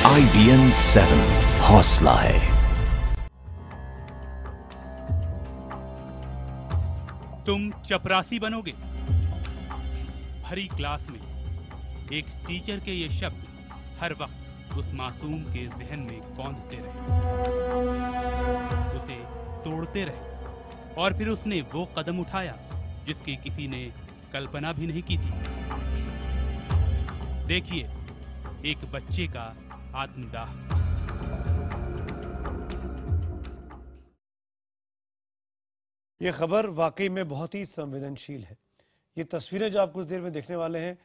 IBN 7 हौसला है। तुम चपरासी बनोगे। भरी क्लास में एक टीचर के ये शब्द हर वक्त उस मासूम के जहन में कौंधते रहे, उसे तोड़ते रहे। और फिर उसने वो कदम उठाया जिसकी किसी ने कल्पना भी नहीं की थी। देखिए, एक बच्चे का आत्मदाह। ये खबर वाकई में बहुत ही संवेदनशील है। ये तस्वीरें जो आप कुछ देर में देखने वाले हैं,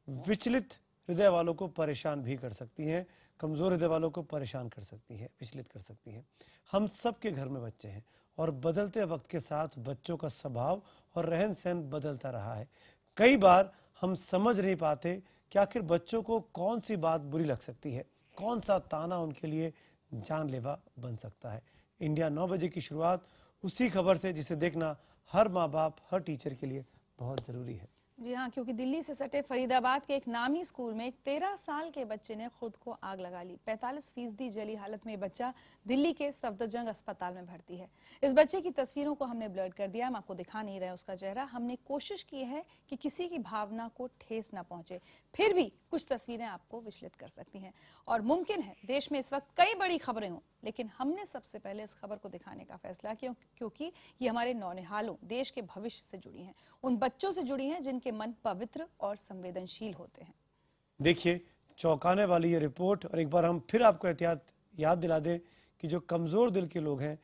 विचलित हृदय वालों को परेशान भी कर सकती हैं, कमजोर हृदय वालों को परेशान कर सकती हैं, विचलित कर सकती हैं। हम सबके घर में बच्चे हैं और बदलते वक्त के साथ बच्चों का स्वभाव और रहन सहन बदलता रहा है। कई बार हम समझ नहीं पाते कि आखिर बच्चों को कौन सी बात बुरी लग सकती है, कौन सा ताना उनके लिए जानलेवा बन सकता है। इंडिया 9 बजे की शुरुआत उसी खबर से, जिसे देखना हर माँ बाप, हर टीचर के लिए बहुत जरूरी है। जी हाँ, क्योंकि दिल्ली से सटे फरीदाबाद के एक नामी स्कूल में एक 13 साल के बच्चे ने खुद को आग लगा ली। 45% जली हालत में बच्चा दिल्ली के सफदरजंग अस्पताल में भर्ती है। इस बच्चे की तस्वीरों को हमने ब्लर कर दिया, हम आपको दिखा नहीं रहे उसका चेहरा। हमने कोशिश की है कि किसी की भावना को ठेस न पहुंचे, फिर भी कुछ तस्वीरें आपको विचलित कर सकती हैं। और मुमकिन है देश में इस वक्त कई बड़ी खबरें हों, लेकिन हमने सबसे पहले इस खबर को दिखाने का फैसला किया क्योंकि ये हमारे नौनिहालों, देश के भविष्य से जुड़ी हैं, उन बच्चों से जुड़ी हैं जिनके मन पवित्र और संवेदनशील होते हैं। देखिए, चौंकाने वाली ये रिपोर्ट। और एक बार हम फिर आपको एहतियात याद दिला दें कि जो कमजोर दिल के लोग हैं,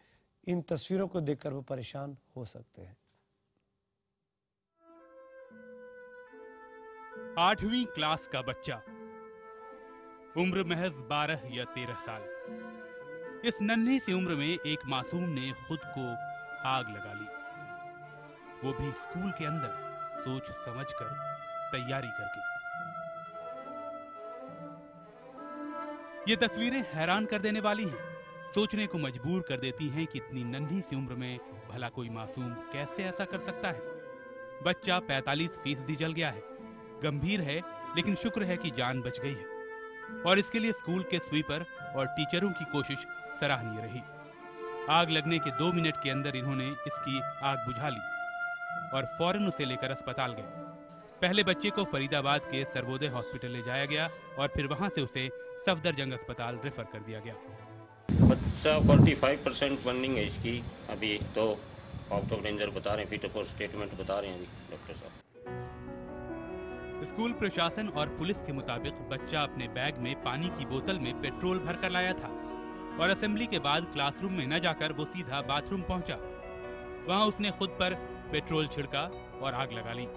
इन तस्वीरों को देखकर वो परेशान हो सकते हैं। 8वीं क्लास का बच्चा, उम्र महज 12 या 13 साल। इस नन्ही सी उम्र में एक मासूम ने खुद को आग लगा ली, वो भी स्कूल के अंदर, सोच समझकर, तैयारी करके। ये तस्वीरें हैरान कर देने वाली हैं, सोचने को मजबूर कर देती हैं कि इतनी नन्ही सी उम्र में भला कोई मासूम कैसे ऐसा कर सकता है। बच्चा 45% जल गया है, गंभीर है, लेकिन शुक्र है कि जान बच गई है। और इसके लिए स्कूल के स्वीपर और टीचरों की कोशिश सराहनीय रही। आग लगने के 2 मिनट के अंदर इन्होंने इसकी आग बुझा ली और फौरन उसे लेकर अस्पताल गए। पहले बच्चे को फरीदाबाद के सर्वोदय हॉस्पिटल ले जाया गया और फिर वहां से उसे सफदरजंग अस्पताल रेफर कर दिया गया। बच्चा 45% बर्निंग है इसकी, अभी तो आउट ऑफ डेंजर बता रहे हैं, फीटल स्टेटमेंट बता रहे हैं अभी डॉक्टर साहब। स्कूल प्रशासन और पुलिस के मुताबिक बच्चा अपने बैग में पानी की बोतल में पेट्रोल भरकर लाया था और असेंबली के बाद क्लासरूम में न जाकर वो सीधा बाथरूम पहुंचा। वहां उसने खुद पर पेट्रोल छिड़का और आग लगा ली।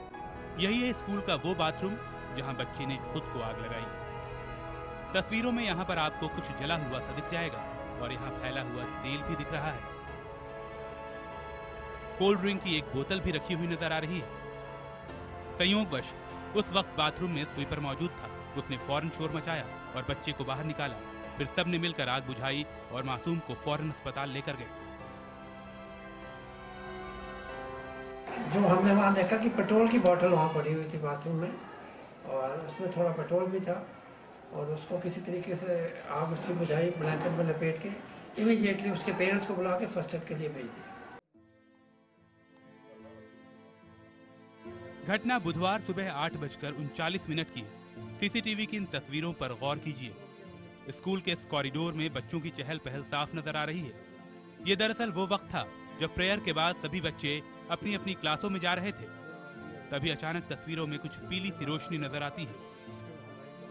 यही है स्कूल का वो बाथरूम जहां बच्चे ने खुद को आग लगाई। तस्वीरों में यहां पर आपको कुछ जला हुआ सा दिख जाएगा और यहां फैला हुआ तेल भी दिख रहा है। कोल्ड ड्रिंक की एक बोतल भी रखी हुई नजर आ रही है। संयोगवश उस वक्त बाथरूम में स्वीपर मौजूद था। उसने फौरन शोर मचाया और बच्चे को बाहर निकाला। फिर सबने मिलकर आग बुझाई और मासूम को फौरन अस्पताल लेकर गए। जो हमने वहां देखा कि पेट्रोल की बोतल वहां पड़ी हुई थी बाथरूम में और उसमें थोड़ा पेट्रोल भी था और उसको किसी तरीके से आग उसकी बुझाई, ब्लैंकेट में लपेट के इमीडिएटली उसके पेरेंट्स को बुला के फर्स्ट एड के लिए भेज दिया। घटना बुधवार सुबह 8:39 की है। सीसीटीवी की इन तस्वीरों पर गौर कीजिए। स्कूल के इस कॉरिडोर में बच्चों की चहल पहल साफ नजर आ रही है। ये दरअसल वो वक्त था जब प्रेयर के बाद सभी बच्चे अपनी अपनी क्लासों में जा रहे थे। तभी अचानक तस्वीरों में कुछ पीली सी रोशनी नजर आती है।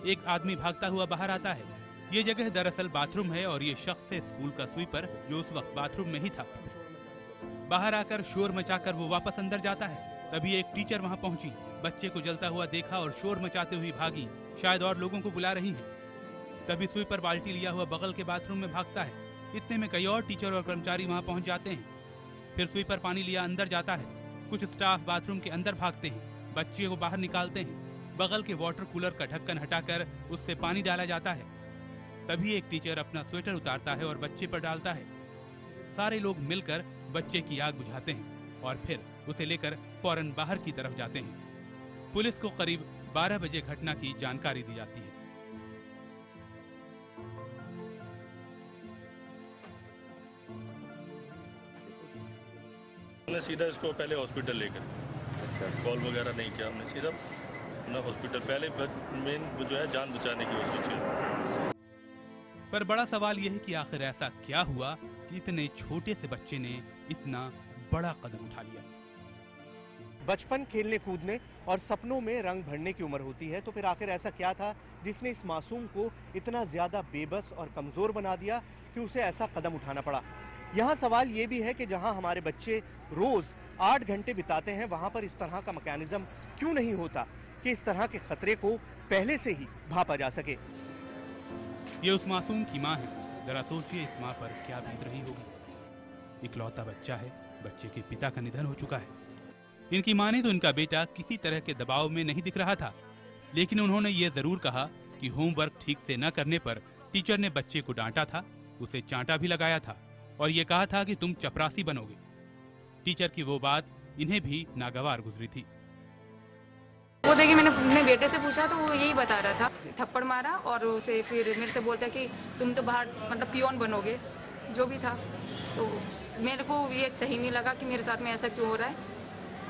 एक आदमी भागता हुआ बाहर आता है। ये जगह दरअसल बाथरूम है और ये शख्स है स्कूल का स्वीपर, जो उस वक्त बाथरूम में ही था। बाहर आकर शोर मचाकर वो वापस अंदर जाता है। तभी एक टीचर वहां पहुंची, बच्चे को जलता हुआ देखा और शोर मचाते हुए भागी, शायद और लोगों को बुला रही है। तभी स्वीपर बाल्टी लिया हुआ बगल के बाथरूम में भागता है। इतने में कई और टीचर और कर्मचारी वहां पहुंच जाते हैं। फिर स्वीपर पानी लिया अंदर जाता है। कुछ स्टाफ बाथरूम के अंदर भागते हैं, बच्चे को बाहर निकालते हैं। बगल के वाटर कूलर का ढक्कन हटाकर उससे पानी डाला जाता है। तभी एक टीचर अपना स्वेटर उतारता है और बच्चे पर डालता है। सारे लोग मिलकर बच्चे की आग बुझाते हैं और फिर उसे लेकर फौरन बाहर की तरफ जाते हैं। पुलिस को करीब 12 बजे घटना की जानकारी दी जाती है। हमने सीधा इसको पहले हॉस्पिटल लेकर, कॉल वगैरह नहीं किया हमने, सीधा ना हॉस्पिटल पहले मेन जो है जान बचाने की वजह से। पर बड़ा सवाल यह है कि आखिर ऐसा क्या हुआ कि इतने छोटे से बच्चे ने इतना बड़ा कदम उठा लिया। बचपन, खेलने कूदने और सपनों में रंग भरने की उम्र होती है, तो फिर आखिर ऐसा क्या था जिसने इस मासूम को इतना ज्यादा बेबस और कमजोर बना दिया कि उसे ऐसा कदम उठाना पड़ा। यहाँ सवाल ये भी है कि जहाँ हमारे बच्चे रोज 8 घंटे बिताते हैं, वहां पर इस तरह का मैकेनिज्म क्यों नहीं होता कि इस तरह के खतरे को पहले से ही भापा जा सके। ये उस मासूम की माँ है। जरा सोचिए इस माँ पर क्या बीत रही होगी। इकलौता बच्चा है, बच्चे के पिता का निधन हो चुका है। इनकी माँ ने तो इनका बेटा किसी तरह के दबाव में नहीं दिख रहा था, लेकिन उन्होंने ये जरूर कहा कि होमवर्क ठीक से न करने पर टीचर ने बच्चे को डांटा था, उसे चांटा भी लगाया था और ये कहा था कि तुम चपरासी बनोगे। टीचर की वो बात इन्हें भी नागवार गुजरी थी। वो देखिए, मैंने अपने बेटे से पूछा तो वो यही बता रहा था, थप्पड़ मारा और उसे फिर मेरे से बोलता कि तुम तो बाहर मतलब पियोन बनोगे, जो भी था। तो मेरे को ये सही नहीं लगा कि मेरे साथ में ऐसा क्यों हो रहा है,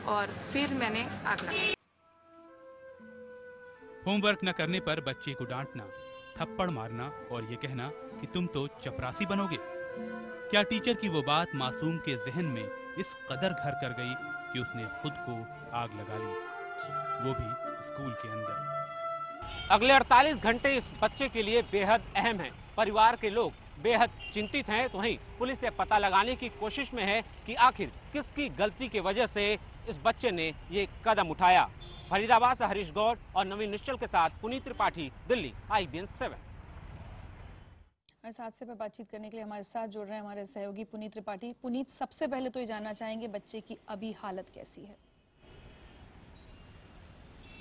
और फिर मैंने आग लगाई। होमवर्क न करने पर बच्चे को डांटना, थप्पड़ मारना और ये कहना कि तुम तो चपरासी बनोगे। क्या टीचर की वो बात मासूम के जहन में इस कदर घर कर गई कि उसने खुद को आग लगा ली, वो भी स्कूल के अंदर। अगले 48 घंटे इस बच्चे के लिए बेहद अहम हैं। परिवार के लोग बेहद चिंतित हैं, तो वहीं पुलिस ये पता लगाने की कोशिश में है कि आखिर किसकी गलती की वजह से इस बच्चे ने ये कदम उठाया। फरीदाबाद से हरीश गौड़ और नवीन निश्चल के साथ पुनीत त्रिपाठी, दिल्ली, IBN 7। इस हादसे पर बातचीत करने के लिए हमारे साथ जुड़ रहे हैं हमारे सहयोगी पुनीत त्रिपाठी। पुनीत, सबसे पहले तो ये जानना चाहेंगे बच्चे की अभी हालत कैसी है?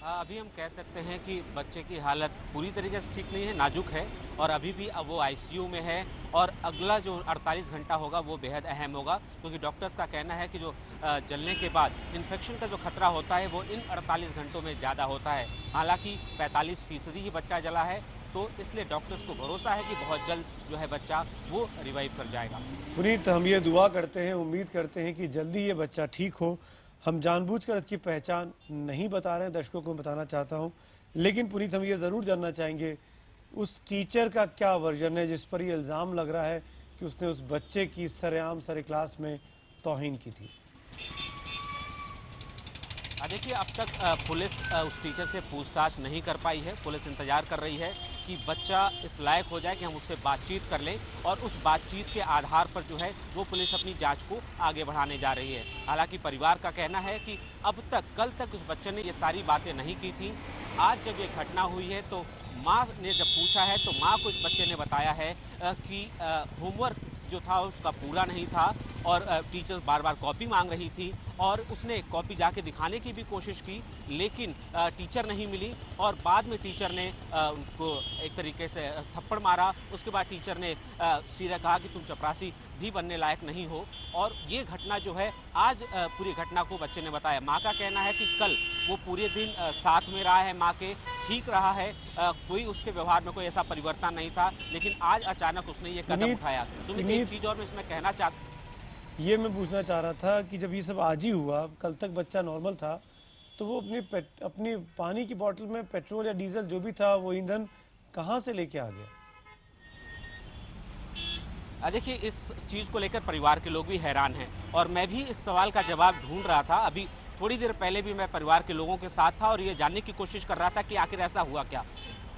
अभी हम कह सकते हैं कि बच्चे की हालत पूरी तरीके से ठीक नहीं है, नाजुक है और अभी भी वो ICU में है। और अगला जो 48 घंटा होगा वो बेहद अहम होगा, क्योंकि डॉक्टर्स का कहना है कि जो जलने के बाद इन्फेक्शन का जो खतरा होता है वो इन 48 घंटों में ज़्यादा होता है। हालांकि 45% ही बच्चा जला है, तो इसलिए डॉक्टर्स को भरोसा है कि बहुत जल्द जो है बच्चा वो रिवाइव कर जाएगा। पुनीत, हम ये दुआ करते हैं, उम्मीद करते हैं कि जल्दी ये बच्चा ठीक हो। हम जानबूझकर इसकी पहचान नहीं बता रहे हैं, दर्शकों को बताना चाहता हूं, लेकिन पुनीत हम ये जरूर जानना चाहेंगे उस टीचर का क्या वर्जन है जिस पर ये इल्जाम लग रहा है कि उसने उस बच्चे की सरेआम सरे क्लास में तौहीन की थी। देखिए, अब तक पुलिस उस टीचर से पूछताछ नहीं कर पाई है। पुलिस इंतजार कर रही है कि बच्चा इस लायक हो जाए कि हम उससे बातचीत कर लें, और उस बातचीत के आधार पर जो है वो पुलिस अपनी जांच को आगे बढ़ाने जा रही है। हालांकि परिवार का कहना है कि अब तक कल तक उस बच्चे ने ये सारी बातें नहीं की थी। आज जब ये घटना हुई है तो माँ ने जब पूछा है तो माँ को इस बच्चे ने बताया है कि होमवर्क जो था उसका पूरा नहीं था और टीचर बार बार कॉपी मांग रही थी, और उसने कॉपी जाके दिखाने की भी कोशिश की, लेकिन टीचर नहीं मिली और बाद में टीचर ने उनको एक तरीके से थप्पड़ मारा। उसके बाद टीचर ने सीधा कहा कि तुम चपरासी भी बनने लायक नहीं हो। और ये घटना जो है आज पूरी घटना को बच्चे ने बताया। माँ का कहना है कि कल वो पूरे दिन साथ में रहा है, माँ के ठीक रहा है, कोई उसके व्यवहार में कोई ऐसा परिवर्तन नहीं था, लेकिन आज अचानक उसने ये कदम उठाया। एक चीज और मैं इसमें कहना चाहता, ये मैं पूछना चाह रहा था कि जब ये सब आज ही हुआ, कल तक बच्चा नॉर्मल था, तो वो अपनी पानी की बोतल में पेट्रोल या डीजल जो भी था वो ईंधन कहाँ से लेके आ गया? देखिए, इस चीज को लेकर परिवार के लोग भी हैरान हैं और मैं भी इस सवाल का जवाब ढूंढ रहा था। अभी थोड़ी देर पहले भी मैं परिवार के लोगों के साथ था और ये जानने की कोशिश कर रहा था कि आखिर ऐसा हुआ क्या।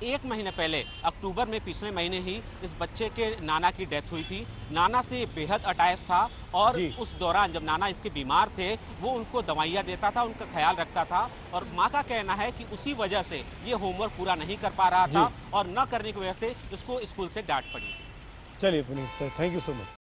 1 महीने पहले अक्टूबर में, पिछले महीने ही इस बच्चे के नाना की डेथ हुई थी। नाना से बेहद अटैच था और उस दौरान जब नाना इसके बीमार थे वो उनको दवाइयाँ देता था, उनका ख्याल रखता था, और माँ का कहना है कि उसी वजह से ये होमवर्क पूरा नहीं कर पा रहा था और न करने की वजह से इसको स्कूल से डांट पड़ी। चलिए Puneet, thank you so much.